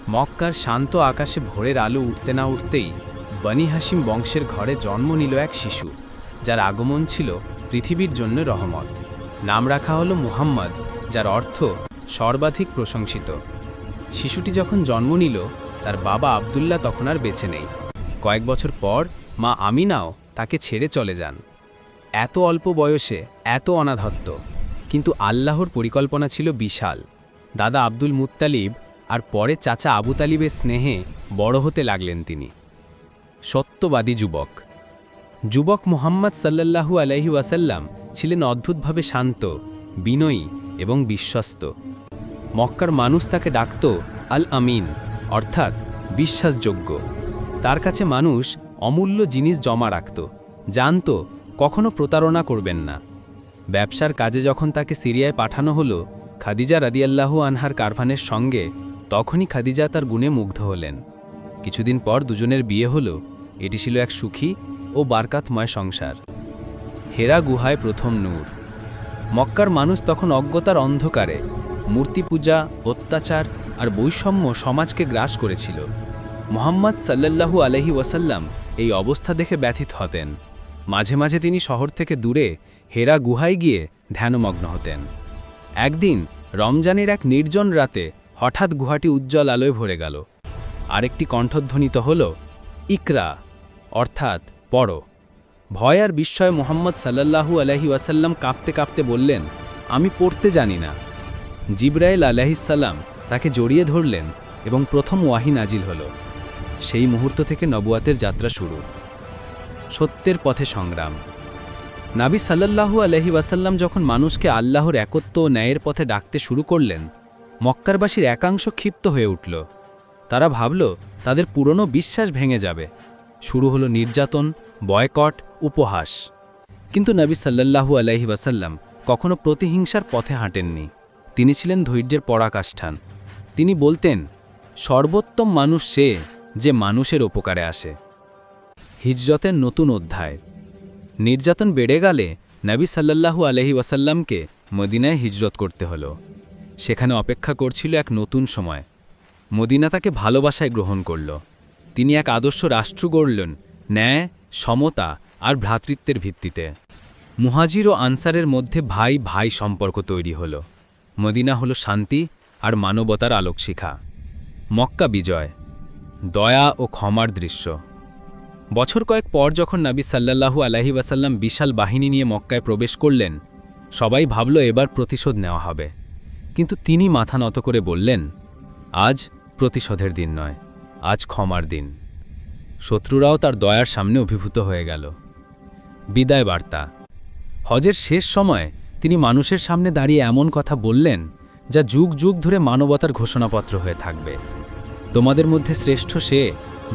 মক্কার শান্ত আকাশে ভোরের আলো উঠতে না উঠতেই বনি হাশিম বংশের ঘরে জন্ম নিল এক শিশু, যার আগমন ছিল পৃথিবীর জন্য রহমত। নাম রাখা হলো মুহাম্মদ, যার অর্থ সর্বাধিক প্রশংসিত। শিশুটি যখন জন্ম নিল, তার বাবা আবদুল্লাহ তখন আর বেঁচে নেই। কয়েক বছর পর মা আমিনাও তাকে ছেড়ে চলে যান। এত অল্প বয়সে এত অনাথত্ব, কিন্তু আল্লাহর পরিকল্পনা ছিল বিশাল। দাদা আব্দুল মুত্তালিব আর পরে চাচা আবু তালিবের স্নেহে বড় হতে লাগলেন তিনি। সত্যবাদী যুবক মুহাম্মদ সাল্লাল্লাহু আলাইহি ওয়াসাল্লাম ছিলেন অদ্ভুতভাবে শান্ত, বিনয়ী এবং বিশ্বস্ত। মক্কার মানুষ তাকে ডাকত আল আমিন, অর্থাৎ বিশ্বাসযোগ্য। তার কাছে মানুষ অমূল্য জিনিস জমা রাখত, জানত কখনো প্রতারণা করবেন না। ব্যবসার কাজে যখন তাকে সিরিয়ায় পাঠানো হলো খাদিজা রাদিয়াল্লাহু আনহার কারভানের সঙ্গে, তখনই খাদিজা তার গুণে মুগ্ধ হলেন। কিছুদিন পর দুজনের বিয়ে হলো। এটি ছিল এক সুখী ও বারকাতময় সংসার। হেরা গুহায় প্রথম নূর। মক্কার মানুষ তখন অজ্ঞতার অন্ধকারে মূর্তি পূজা, অত্যাচার আর বৈষম্য সমাজকে গ্রাস করেছিল। মুহাম্মদ সাল্লাল্লাহু আলাইহি ওয়াসাল্লাম এই অবস্থা দেখে ব্যথিত হতেন। মাঝে মাঝে তিনি শহর থেকে দূরে হেরা গুহায় গিয়ে ধ্যানমগ্ন হতেন। একদিন রমজানের এক নির্জন রাতে হঠাৎ গুহাটি উজ্জ্বল আলোয় ভরে গেল। আরেকটি কণ্ঠধ্বনিত হল, ইকরা, অর্থাৎ পড়ো। ভয় আর বিস্ময়ে মুহাম্মদ সাল্লাল্লাহু আলাইহি ওয়াসাল্লাম কাঁপতে কাঁপতে বললেন, আমি পড়তে জানি না। জিবরাইল আলাইহিসসালাম তাকে জড়িয়ে ধরলেন এবং প্রথম ওয়াহি নাজিল হল। সেই মুহূর্ত থেকে নবুয়াতের যাত্রা শুরু। সত্যের পথে সংগ্রাম। নবী সাল্লাল্লাহু আলাইহি ওয়াসাল্লাম যখন মানুষকে আল্লাহর একত্ব ও ন্যায়ের পথে ডাকতে শুরু করলেন, মক্কারবাসীর একাংশ ক্ষিপ্ত হয়ে উঠল। তারা ভাবল তাদের পুরনো বিশ্বাস ভেঙে যাবে। শুরু হলো নির্যাতন, বয়কট, উপহাস। কিন্তু নবী সাল্লাল্লাহু আলাইহি ওয়াসাল্লাম কখনো প্রতিহিংসার পথে হাঁটেননি। তিনি ছিলেন ধৈর্যের পরাকাষ্ঠান। তিনি বলতেন, সর্বোত্তম মানুষ সে যে মানুষের উপকারে আসে। হিজরতের নতুন অধ্যায়। নির্যাতন বেড়ে গেলে নবী সাল্লাল্লাহু আলাইহি ওয়াসাল্লামকে মদিনায় হিজরত করতে হলো। সেখানে অপেক্ষা করছিল এক নতুন সময়। মদিনা তাকে ভালোবাসায় গ্রহণ করল। তিনি এক আদর্শ রাষ্ট্র গড়লেন, ন্যায়, সমতা আর ভ্রাতৃত্বের ভিত্তিতে। মুহাজির ও আনসারের মধ্যে ভাই ভাই সম্পর্ক তৈরি হল। মদিনা হলো শান্তি আর মানবতার আলোকশিখা। মক্কা বিজয়, দয়া ও ক্ষমার দৃশ্য। বছর কয়েক পর যখন নবী সাল্লাল্লাহু আলাইহি ওয়াসাল্লাম বিশাল বাহিনী নিয়ে মক্কায় প্রবেশ করলেন, সবাই ভাবল এবার প্রতিশোধ নেওয়া হবে। কিন্তু তিনি মাথা নত করে বললেন, আজ প্রতিশোধের দিন নয়, আজ ক্ষমার দিন। শত্রুরাও তার দয়ার সামনে অভিভূত হয়ে গেল। বিদায় বার্তা। হজের শেষ সময় তিনি মানুষের সামনে দাঁড়িয়ে এমন কথা বললেন যা যুগ যুগ ধরে মানবতার ঘোষণাপত্র হয়ে থাকবে। তোমাদের মধ্যে শ্রেষ্ঠ সে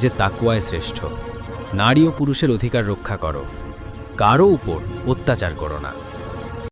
যে তাকওয়ায় শ্রেষ্ঠ। নারী ও পুরুষের অধিকার রক্ষা করো, কারও উপর অত্যাচার করো না।